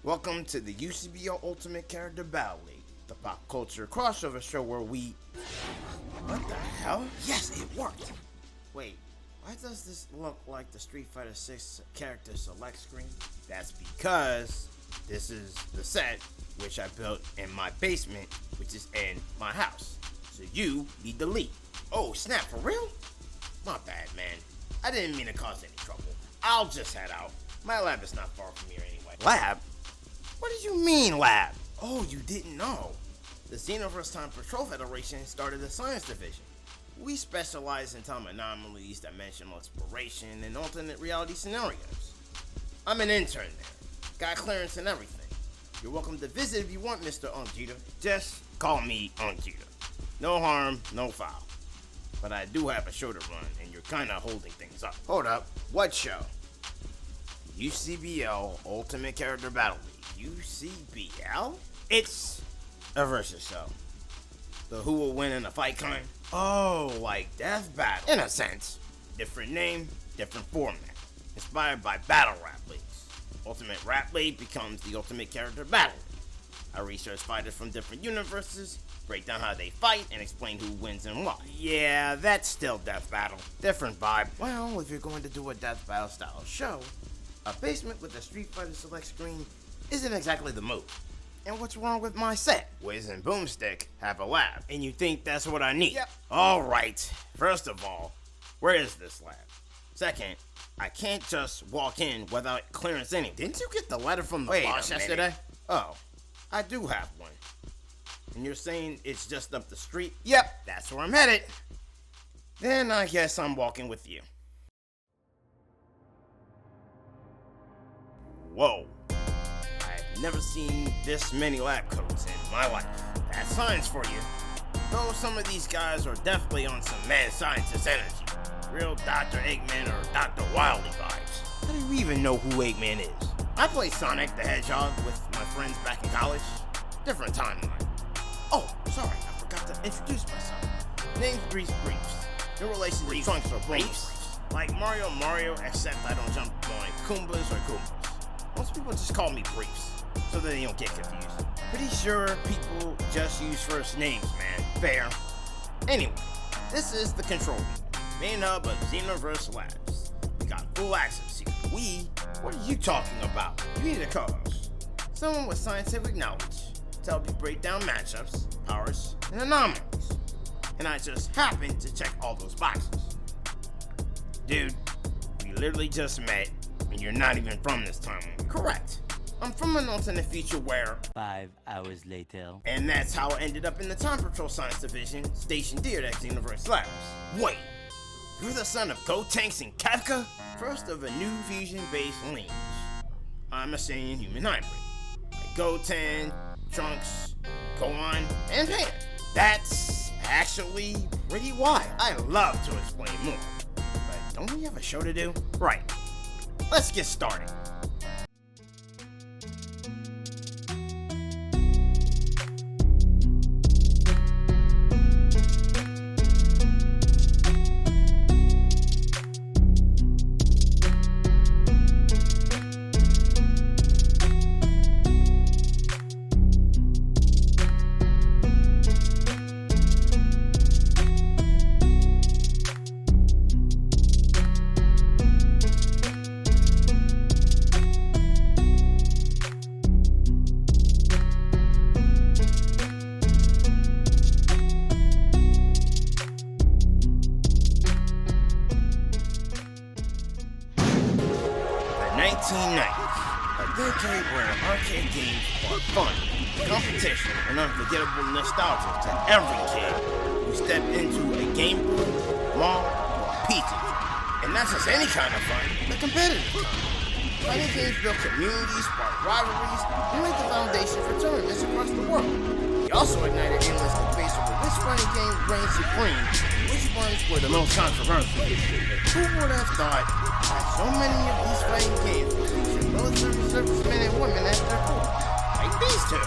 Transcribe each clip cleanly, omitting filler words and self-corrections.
Welcome to the UCBL Ultimate Character Battle League, the pop culture crossover show where we... What the hell? Yes, it worked! Wait, why does this look like the Street Fighter 6 character select screen? That's because this is the set which I built in my basement, which is in my house. So you need to leave. Oh snap, for real? My bad, man. I didn't mean to cause any trouble. I'll just head out. My lab is not far from here anyway. Lab? What did you mean, lab? Oh, you didn't know. The Xenoverse Time Patrol Federation started a science division. We specialize in time anomalies, dimensional exploration, and alternate reality scenarios. I'm an intern there. Got clearance and everything. You're welcome to visit if you want, Mr. Ongita. Just call me Ongita. No harm, no foul. But I do have a show to run, and you're kinda holding things up. Hold up, what show? UCBL Ultimate Character Battle League. UCBL? It's a versus show. The who will win in a fight kind? Oh, like Deathbattle. In a sense. Different name, different format. Inspired by battle rap leagues. Ultimate Rap League becomes the Ultimate Character Battle League. I research fighters from different universes, break down how they fight, and explain who wins and why. Yeah, that's still Deathbattle. Different vibe. Well, if you're going to do a Deathbattle style show, a basement with a Street Fighter select screen isn't exactly the move. And what's wrong with my set? Wiz and Boomstick have a lab, and you think that's what I need? Yep. Alright, first of all, where is this lab? Second, I can't just walk in without clearance anyway. Didn't you get the letter from the boss yesterday? Oh, I do have one. And you're saying it's just up the street? Yep, that's where I'm headed. Then I guess I'm walking with you. Whoa. I've never seen this many lab coats in my life. That's science for you. Though some of these guys are definitely on some mad scientist energy. Real Dr. Eggman or Dr. Wily vibes. How do you even know who Eggman is? I played Sonic the Hedgehog with my friends back in college. Different timeline. Oh, sorry, I forgot to introduce myself. Name's Briefs. No relation to Trunks or Briefs. Like Mario, except I don't jump on Koombas or Goombas. Most people just call me Briefs, so that they don't get confused. Pretty sure people just use first names, man. Fair. Anyway, this is the control room, main hub of Xenoverse Labs. We got full access here. What are you talking about? You need a co-host. Someone with scientific knowledge to help you break down matchups, powers, and anomalies. And I just happen to check all those boxes. Dude, we literally just met, and you're not even from this timeline. Correct. I'm from an alternate future where 5 hours later. And that's how I ended up in the Time Patrol Science Division, stationed here at Xenoverse Labs. Wait, you're the son of Gotenks and Kefka? First of a new fusion-based lineage. I'm a Saiyan human hybrid. Like Goten, Trunks, Gohan, and Pan. That's actually pretty wild. I love to explain more, but don't we have a show to do? Right. Let's get started. A decade where arcade games are fun, competition, and unforgettable nostalgia to every kid who stepped into a Gamebolt, mall, or pizza joint. And not just any kind of fun, but competitive kind. Fighting games built communities, sparked rivalries, and laid the foundation for tournaments across the world. They also ignited endless debates over which fighting game reigned supreme and which ones were the most controversial. Who would have thought that so many of these fighting games would feature military servicemen and women at their core? Like these two.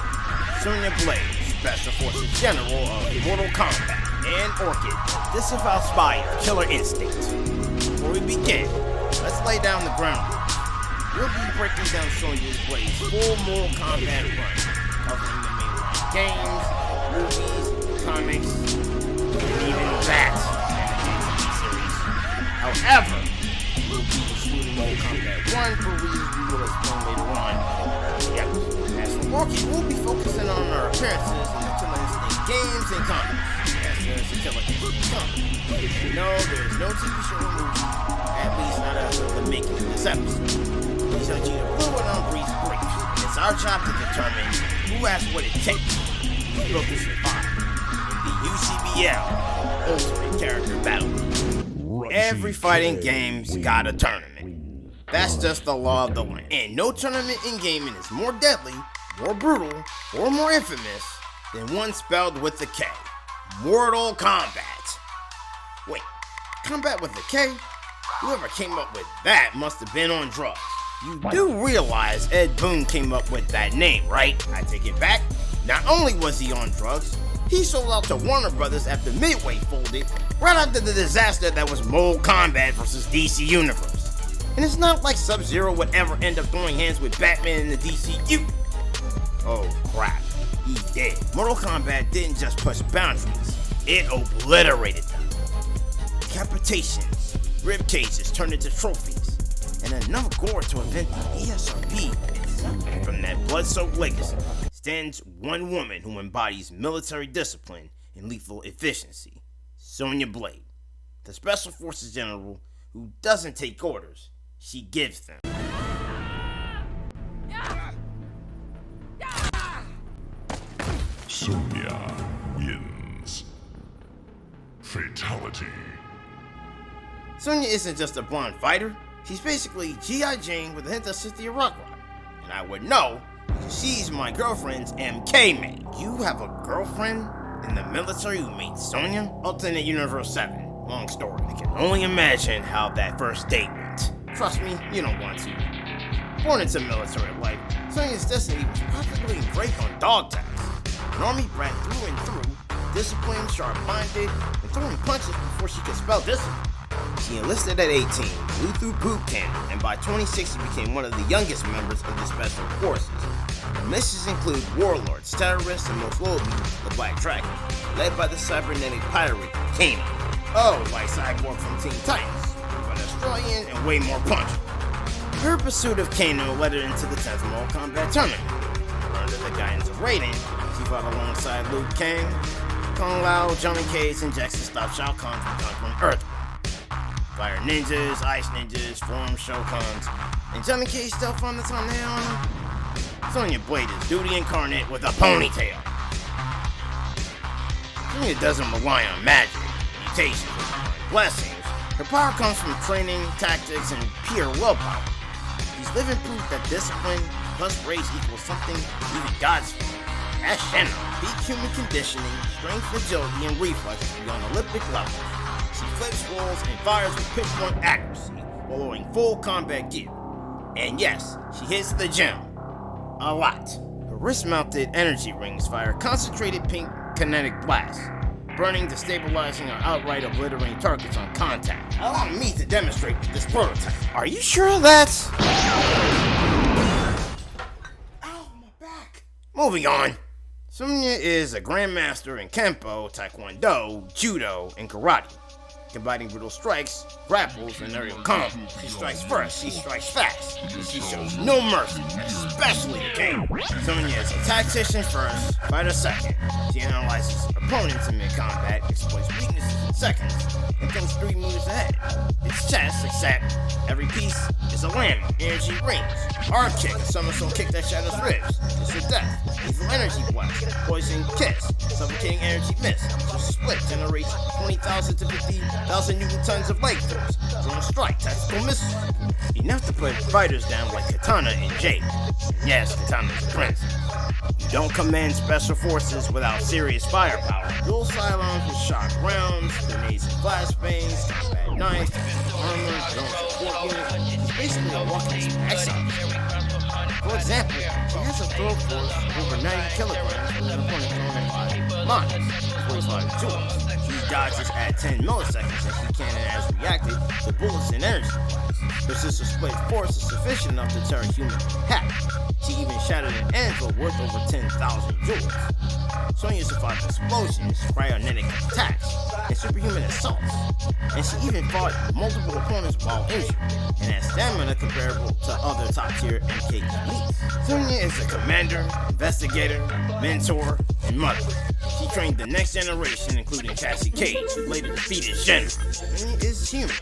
Sonya Blade, Special Forces General of Mortal Kombat, and Orchid, Disavowed spy of Killer Instinct. Before we begin, let's lay down the groundwork. we'll be breaking down Sonya's Blade's full Mortal Kombat run, covering the mainline games, movies, comics, and even that animated series. However, we'll be excluding Mortal Kombat 1 for reasons we will explain later on. Yep. As for Orchid, we'll be focusing on our appearances in the Killer Instinct games and comics. As there is a Killer Instinct comic. No, there's no TV show or movie, at least not as of the making of this episode. These are Gina Blue and Umbree's briefs. It's our job to determine who has what it takes to be able to survive in the UCBL Ultimate Character Battle. Every fighting game's got a tournament. That's just the law of the land. And no tournament in gaming is more deadly, more brutal, or more infamous than one spelled with a K. Mortal Kombat. Wait, Combat with a K? Whoever came up with that must have been on drugs. You do realize Ed Boon came up with that name, right? I take it back. Not only was he on drugs, he sold out to Warner Brothers after Midway folded, right after the disaster that was Mortal Kombat vs. DC Universe. And it's not like Sub-Zero would ever end up throwing hands with Batman in the DCU. Oh crap, he did. Mortal Kombat didn't just push boundaries, it obliterated them. Decapitations, rib cages turned into trophies, and enough gore to invent the ESRB itself. From that blood-soaked legacy stands one woman who embodies military discipline and lethal efficiency, Sonya Blade, the Special Forces General who doesn't take orders, she gives them. Sonya wins. Fatality. Sonya isn't just a blonde fighter, she's basically G.I. Jane with a hint of Cynthia Rockrock. And I would know, because she's my girlfriend's MK mate. You have a girlfriend in the military who made Sonya? Alternate Universe 7. Long story. I can only imagine how that first date went. Trust me, you don't want to. Born into military life, Sonya's destiny was practically engraved on dog tags. An army brat through and through, disciplined, sharp-minded, and throwing punches before she could spell discipline. She enlisted at 18, flew through boot camp, and by 26 she became one of the youngest members of the Special Forces. Her missions include warlords, terrorists, and most notably, the Black Dragon, led by the cybernetic pirate, Kano. Oh, like Cyborg from Teen Titans, but Australian and way more punchable. Her pursuit of Kano led her into the 10th Mortal Kombat tournament. Under the guidance of Raiden, she fought alongside Liu Kang, Kung Lao, Johnny Cage, and Jackson stopped Shao Kahn from conquering Earth. Fire ninjas, ice ninjas, form Shoguns, and Johnny Cage still found the time to hit on her. Sonya Blade is duty incarnate with a ponytail. Sonya doesn't rely on magic, mutations, or blessings. Her power comes from training, tactics, and pure willpower. She's living proof that discipline plus rage equals something even gods feel. That's Shenna. Peak human conditioning, strength, agility, and reflexes beyond Olympic levels. She flips rolls and fires with pinpoint accuracy while wearing full combat gear. And yes, she hits the gym. A lot. Her wrist-mounted energy rings fire concentrated pink kinetic blasts, burning, destabilizing, or outright obliterating targets on contact. Allow me to demonstrate with this prototype. Are you sure that's... Ow, my back. Moving on. Sonya is a grandmaster in Kempo, Taekwondo, Judo, and Karate. Combining brutal strikes, grapples, and aerial combos. She strikes first, she strikes fast, and she shows no mercy, especially the king. Sonya is a tactician first, fighter second. She analyzes opponents in mid-combat, exploits weaknesses in seconds, and thinks 3 moves ahead. It's chess, except every piece is a lamb, energy rings, arm kick, a somersault kick that shatters ribs, kiss of death, lethal energy blast, poison kiss, suffocating energy miss, just split, generates 20,000 to 50,000 Newton tons of leg force, zone strike, tactical missiles, enough to put fighters down like Katana and Jade. Yes, Katana's a princess. You don't command special forces without serious firepower. Dual sidearms with shock rounds, grenades and flashbangs, combat knives, armor, drone support unit. It's basically a walking exile. For example, she has a throw force over 90 kilograms with an opponent thrown at 5 minus 45 joules. She dodges at 10 milliseconds and she cannon has reacted to bullets and energy. Her sister split force is sufficient enough to tear a human in half. She even shattered an anvil worth over 10,000 joules. Sonya survived explosions, cryogenic attacks, and superhuman assaults. And she even fought multiple opponents while injured, and has stamina comparable to other top-tier MK elites. Sonya is a commander, investigator, mentor, and mother. She trained the next generation, including Cassie Cage, who later defeated Shen. Sonya is human.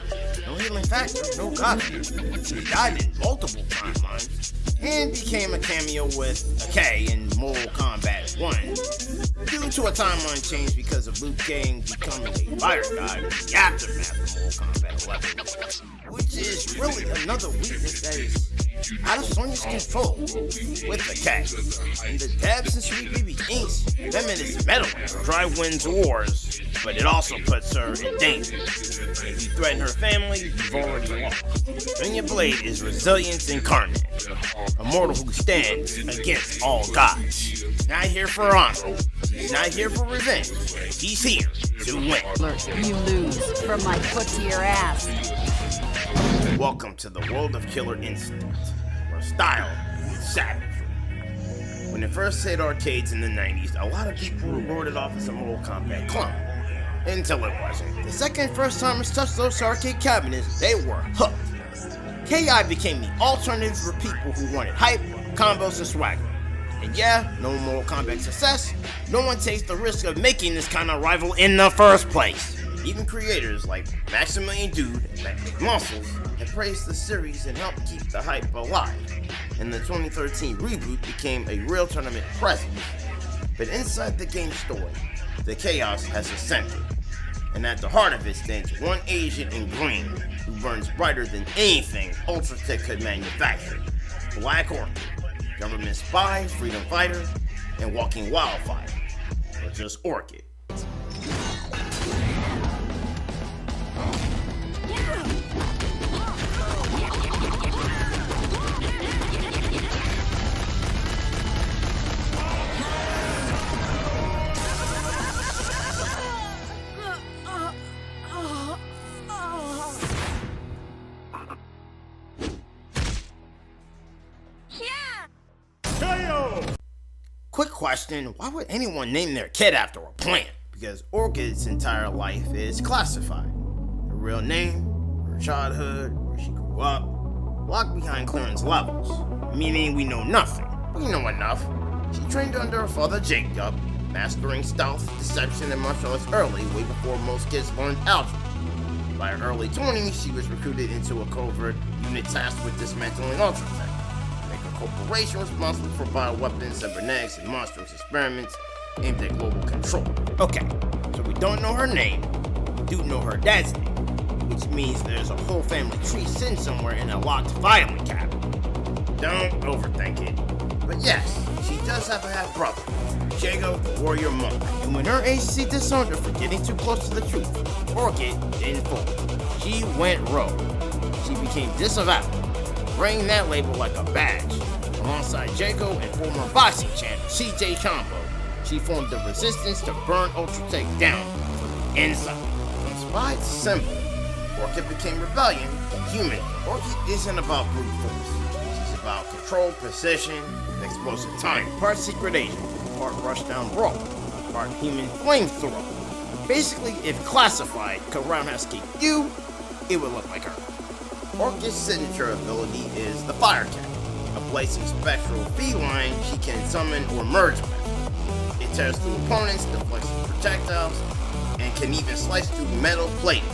No healing factor, no god. She died in multiple timelines, and became a cameo with a K in Mortal Kombat 1 due to a timeline change because of Liu Kang becoming a fire god in the aftermath of Mortal Kombat 11, which is really another weakness that is out of Sonya's control with the K. In the Dabs and Sweet Baby Ink's feminist metal drive wins wars, but it also puts her in danger. If you threaten her family, you've already lost. Sonya Blade is resilience incarnate, a mortal who stands against all gods. She's not here for honor. She's not here for revenge. She's here to win. You lose from my foot to your ass. Welcome to the world of Killer Instinct, where style is savagery. When it first hit arcades in the 90s, a lot of people wrote it off as a Mortal Kombat clone. Until it wasn't. The second first-timers touched those arcade cabinets, they were hooked. KI became the alternative for people who wanted hype, combos, and swagger. And yeah, no Mortal Kombat success, no one takes the risk of making this kind of rival in the first place. Even creators like Maximilian Dude and Mac Muscles have praised the series and helped keep the hype alive. And the 2013 reboot became a real tournament presence. But inside the game's story, the chaos has ascended. And at the heart of it stands one agent in green who burns brighter than anything Ultratech could manufacture. Black Orchid, government spy, freedom fighter, and walking wildfire. Or just Orchid. Quick question, why would anyone name their kid after a plant? Because Orchid's entire life is classified. Her real name, her childhood, where she grew up, locked behind clearance levels, meaning we know nothing, but we know enough. She trained under her father Jacob, mastering stealth, deception, and martial arts early, way before most kids learned algebra. By her early 20s, she was recruited into a covert unit tasked with dismantling Ultratech. Corporation responsible for bioweapons, cybernetics, and monstrous experiments aimed at global control. Okay, so we don't know her name, we do know her dad's name, which means there's a whole family tree sitting somewhere in a locked filing cabinet. Don't overthink it. But yes, she does have a half-brother, Jago the Warrior Monk, and when her agency disowned her for getting too close to the truth, Orchid didn't fold. She went rogue. She became Disavowed, wearing that label like a badge. Alongside Jago and former boxing champ CJ Combo, she formed the resistance to burn Ultratech down from the inside. From spy to symbol, Orchid became rebellion, human. Orchid isn't about brute force. She's about control, precision, and explosive time. Part secret agent, part rushdown brawl, part human flamethrower. Basically, if classified could roundhouse kick you, it would look like her. Orchid's signature ability is the Fire Cat, a blazing spectral feline she can summon or merge with. It tears through opponents, deflects projectiles, and can even slice through metal plating.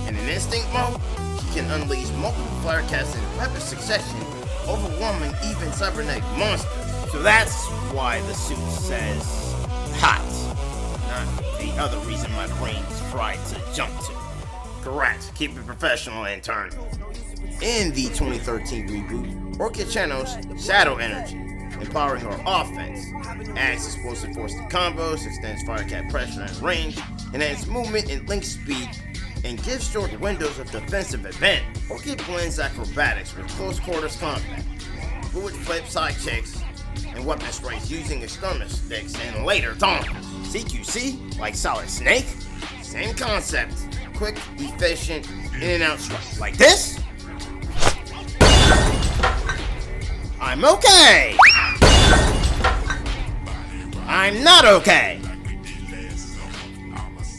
And in Instinct mode, she can unleash multiple Fire Cats in rapid succession, overwhelming even cybernetic monsters. So that's why the suit says hot, not the other reason my brain's tried to jump to. Correct, keep it professional and turn. In the 2013 reboot, Orchid channels Shadow Energy, empowering her offense, adds explosive force to combos, extends Fire Cat pressure and range, enhances movement and link speed, and gives short windows of defensive advantage. Orchid blends acrobatics with close quarters combat, fluid flip side kicks, and weapon strikes using external sticks and later donkeys. CQC, like Solid Snake, same concept, quick, efficient, in and out strikes. Like this? I'm okay! I'm not okay!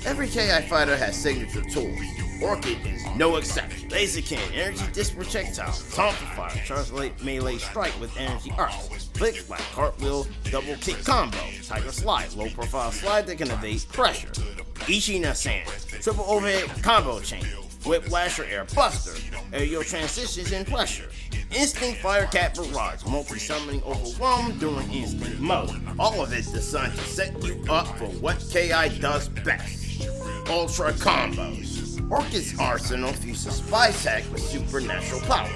Every KI fighter has signature tools. Orchid is no exception. Laser cannon, energy disc projectile, taunt fire, charge melee strike with energy arcs, flick flat, cartwheel, double kick combo, tiger slide, low profile slide that can evade pressure, Ichina sand, triple overhead combo chain, whiplash or air buster, aerial transitions and pressure, Instinct Firecat Barrage, multi-summoning overwhelm during instinct mode. All of it designed to set you up for what KI does best. Ultra combos. Orchid's arsenal fuses spy tech with supernatural power.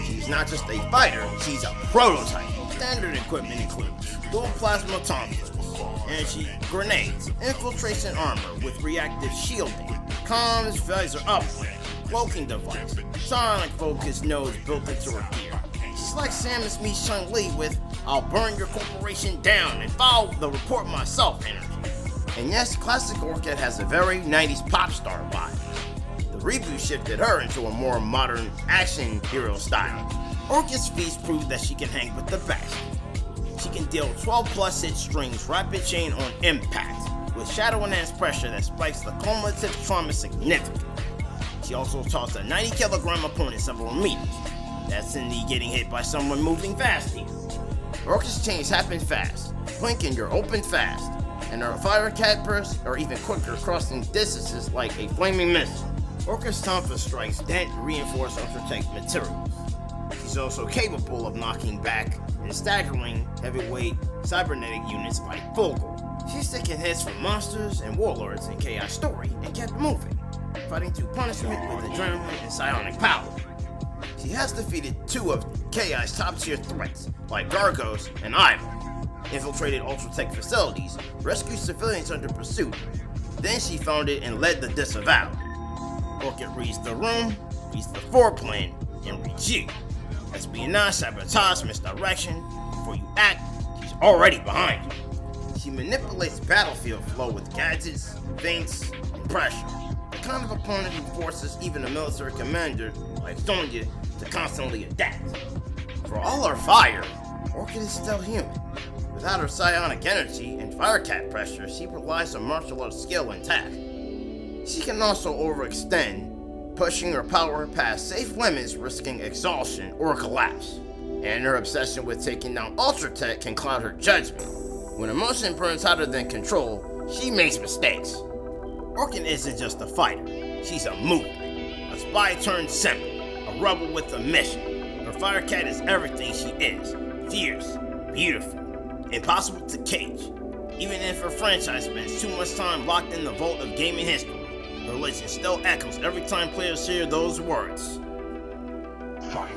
She's not just a fighter, she's a prototype. Standard equipment includes dual plasma tumblers, energy grenades, infiltration armor with reactive shielding, comms visor upgrade, cloaking device, sonic focus nodes built into her gear. She's like Samus meets Chun-Li with "I'll burn your corporation down and file the report myself" energy. And yes, classic Orchid has a very 90s pop star vibe. The reboot shifted her into a more modern action hero style. Orchid's feats prove that she can hang with the best. She can deal 12 plus hit strings rapid chain on impact with shadow enhanced pressure that spikes the cumulative trauma significantly. She also tossed a 90 kilogram opponent several meters. That's in the getting hit by someone moving fast here. Orchid's chains happen fast, blinking you're open fast, and her fire cat bursts are even quicker, crossing distances like a flaming missile. Orchid's tonfa strikes dent reinforced ultra-tech materials. She's also capable of knocking back and staggering heavyweight cybernetic units like Phonk. She's taking hits from monsters and warlords in KI story and kept moving, fighting through punishment with adrenaline and psionic power. She has defeated two of KI's top-tier threats, like Gargos and Ivar, infiltrated Ultratech facilities, rescued civilians under pursuit. Then she founded and led the Disavowed. Orchid reads the room, reads the foreplan, and reads you. Espionage, sabotage, misdirection. Before you act, she's already behind you. She manipulates battlefield flow with gadgets, feints, and pressure. The kind of opponent who forces even a military commander like Sonya to constantly adapt. For all her fire, Orchid is still human. Without her psionic energy and firecat pressure, she relies on martial arts skill and tact. She can also overextend, pushing her power past safe limits, risking exhaustion or collapse. And her obsession with taking down Ultratech can cloud her judgment. When emotion burns hotter than control, she makes mistakes. Orchid isn't just a fighter, she's a movement. A spy turned symbol, a rebel with a mission. Her firecat is everything she is. Fierce, beautiful, impossible to cage. Even if her franchise spends too much time locked in the vault of gaming history, her legend still echoes every time players hear those words. Fight.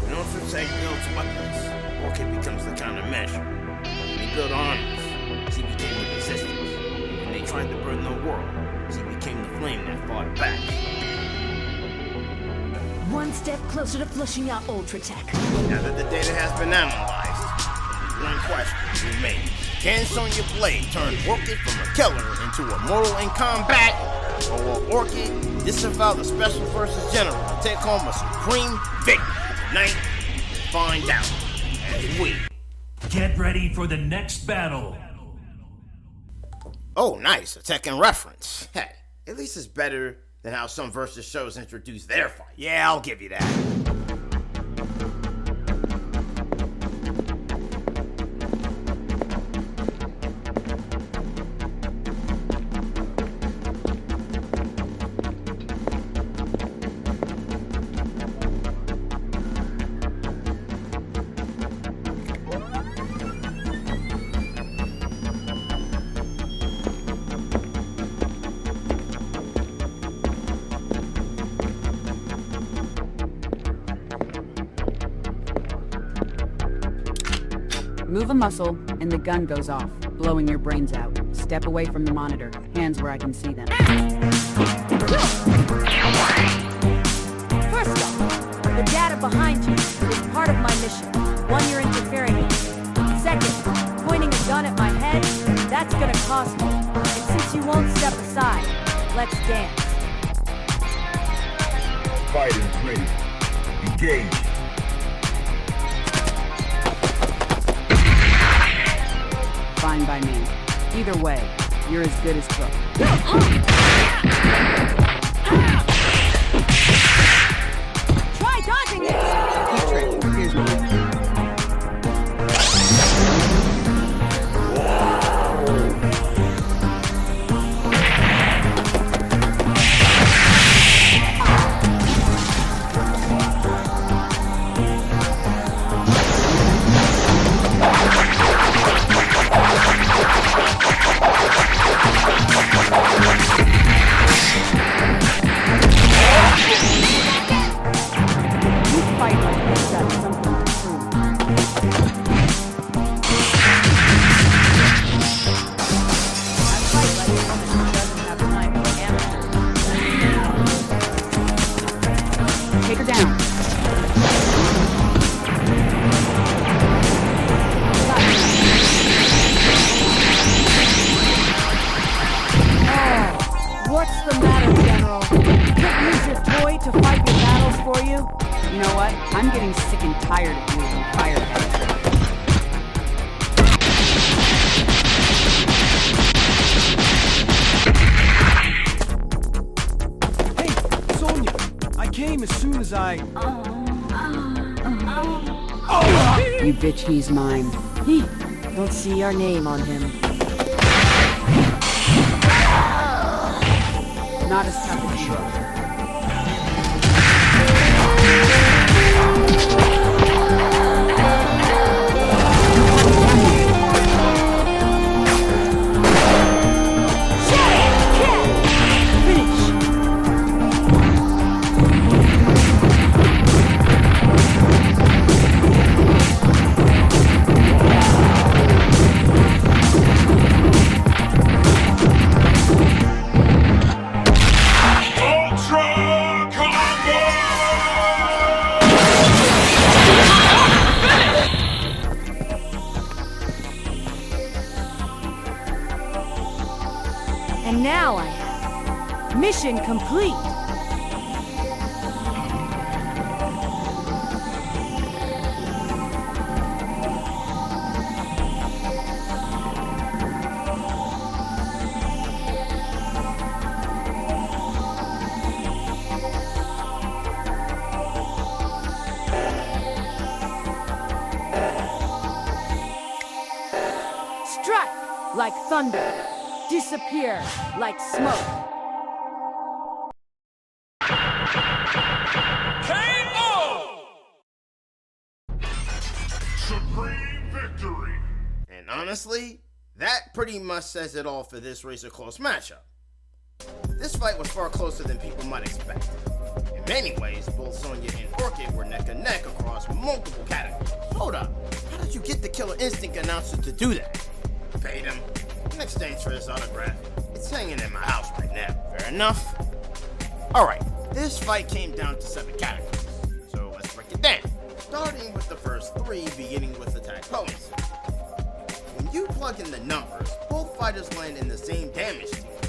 When Ultratech builds weapons, Orchid becomes the countermeasure. When they build armies, she became the resistance. When they tried to burn the world, she became the flame that fought back. One step closer to flushing out Ultratech. Now that the data has been analyzed, one question remains. Can Sonya Blade turn Orchid from a killer into a mortal in combat? Or will Orchid disavow the Special Forces General and take home a supreme victory? Tonight, we'll find out as we get ready for the next battle. Oh, nice, a Tekken reference. Hey, at least it's better than how some versus shows introduce their fight. Yeah, I'll give you that. Move a muscle, and the gun goes off, blowing your brains out. Step away from the monitor. Hands where I can see them. First off, the data behind you is part of my mission. One, you're interfering with me. Second, pointing a gun at my head, that's gonna cost me. And since you won't step aside, let's dance. Fighters ready. Engage. Fine by me. Either way, you're as good as cooked. Try dodging this! Keep trailing. Here's mine. You bitch, he's mine. Don't see our name on him. Not as tough as you. Now I have. Mission complete. Strike like thunder. Disappear like smoke. Supreme victory. And honestly, that pretty much says it all for this Razor Close matchup. This fight was far closer than people might expect. In many ways, both Sonya and Orchid were neck and neck across multiple categories. Hold up, how did you get the Killer Instinct announcer to do that? Paid him. In exchange for this autograph. It's hanging in my house right now. Fair enough. Alright, this fight came down to 7 categories. So let's break it down. Starting with the first 3, beginning with attack potency. When you plug in the numbers, both fighters land in the same damage tier.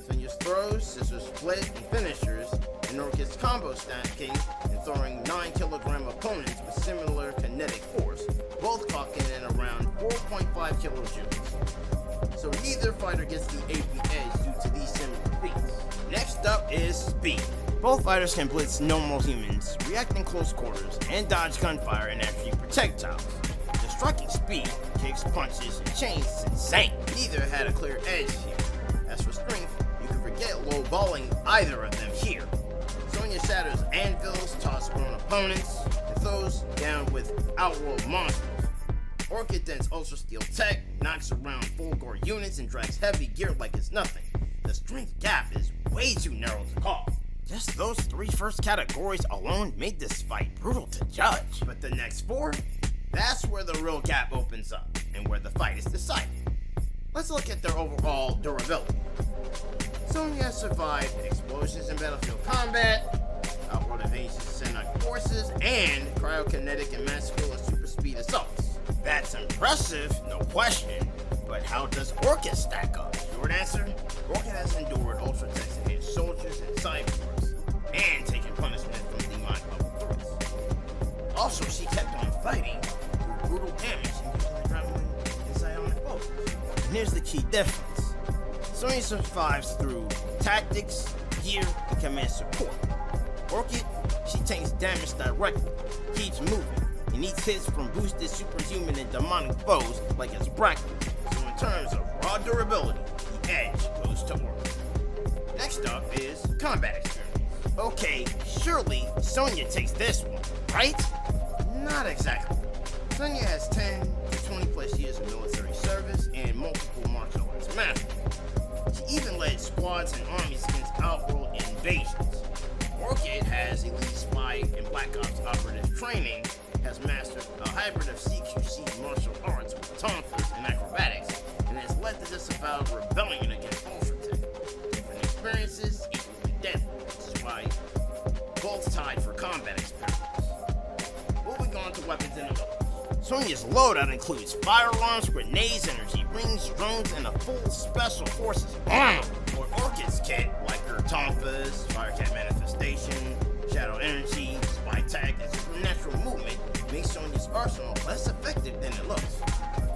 Sonya's throws, scissors split, and finishers, and Orchid's combo stacking and throwing 9kg opponents with similar kinetic force, both clocking in around 4.5 kilojoules. So neither fighter gets the AP edge due to these similar feats. Next up is speed. Both fighters can blitz normal humans, react in close quarters, and dodge gunfire and actually projectiles. The striking speed, kicks, punches, and chains is insane. Neither had a clear edge here. As for strength, you can forget low-balling either of them here. Sonya shatters anvils, tosses grown opponents, and throws down with outworld monsters. Orchid dents Ultra Steel Tech, knocks around full gore units, and drags heavy gear like it's nothing. The strength gap is way too narrow to call. Just those 3 first categories alone made this fight brutal to judge. But the next 4, that's where the real gap opens up, and where the fight is decided. Let's look at their overall durability. Sonya survived explosions in battlefield combat, outward evasions and forces, and cryokinetic and massive super speed assaults. That's impressive, no question, but how does Orchid stack up? Short answer, Orchid has endured ultra attacks against soldiers and cyborgs, and taken punishment from demonic level threats. Also, she kept on fighting through brutal damage and using adrenaline and psionic bolts. And here's the key difference. Sonya survives through tactics, gear, and command support. Orchid, she takes damage directly, keeps moving, and eats hits from boosted superhuman and demonic foes like it's breakfast. So in terms of raw durability, the edge goes to Orchid. Next up is combat experience. Okay, surely Sonya takes this one, right? Not exactly. Sonya has 10 to 20 plus years of military service and multiple martial arts masters. She even led squads and armies against outworld invasions. Orchid has elite spy and black ops operative training, has mastered a hybrid of CQC martial arts with tonfas and acrobatics, and has led the Disavowed rebellion against Ultratech. Different experiences, equally deadly, which is why both tied for combat experience. Moving on to weapons and abilities. Sonya's loadout includes firearms, grenades, energy rings, drones, and a full special forces armor. For Orchid's kit, like her tonfas, firecat manifestation, shadow energy, spy tag, and supernatural movement, makes Sonya's arsenal less effective than it looks.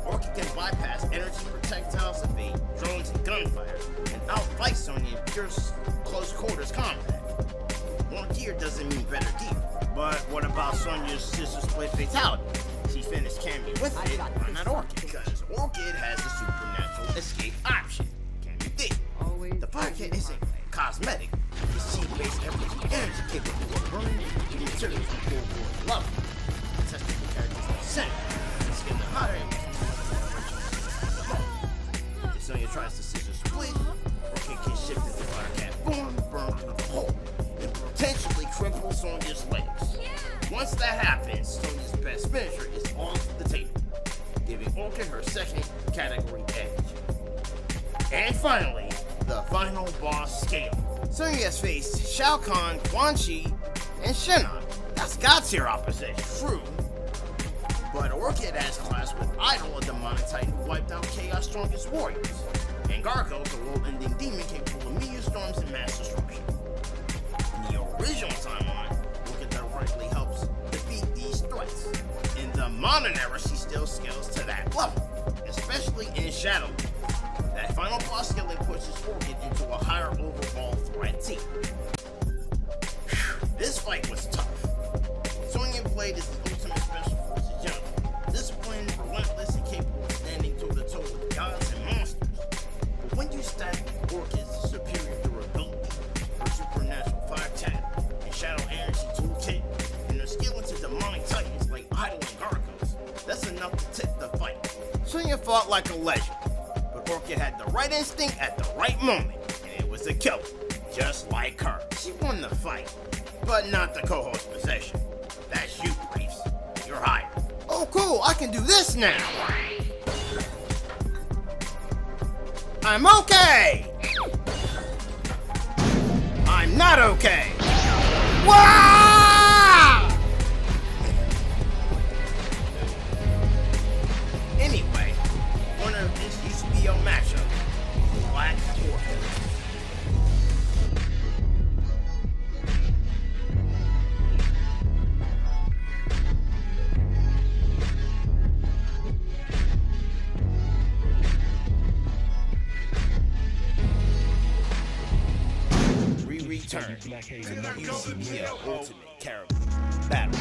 Orchid can bypass energy projectiles, evade drones and gunfire, and outfight Sonya in pure close quarters combat. More gear doesn't mean better gear. But what about Sonya's Scissor Split Fatality? She finished Cammy with it, why not Orchid? Because Orchid has the supernatural escape option. Cammy did. The Firecat isn't cosmetic. It's cheap-based energy capable of burning the materials from full board level. Testing the characters in the center. Skin the hotter if Sonya tries to scissor split, Orchid can shift into Firecat form, burn through the hole, and potentially cripple Sonya's legs. Once that happens, Sonya's best finisher is off the table, giving Orchid her second category edge. And finally, the final boss scale. Sonya has faced Shao Kahn, Quan Chi, and Shinnok. That's God tier opposition, true. But Orchid has clashed with Idol, a demonic titan who wiped out Chaos' strongest warriors, and Gargoyle, a world-ending demon capable of meteor storms and mass destruction. In the original timeline, Orchid directly helps defeat these threats. In the modern era, she still scales to that level, especially in Shadow. That final boss scaling pushes Orchid into a higher overall threat tier. This fight was tough. Sonya played as the ultimate special forces general, disciplined, relentless, and capable of standing toe-to-toe with gods and monsters. But when you stack Orchid's superior durability, her supernatural fire tap, and shadow energy toolkit, and her skill into demonic titans like Idol and Gargoyles, that's enough to tip the fight. Sonya fought like a legend, but Orchid had the right instinct at the right moment, and it was a killer, just like her. She won the fight, but not the co-host possession. That's you, Briefs. You're hired. Oh, cool, I can do this now. I'm okay. I'm not okay. Wow! Anyway, winner of this UCBL matchup, Black Orchid. Return to the UCBL Ultimate Character Battle.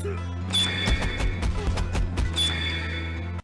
Two.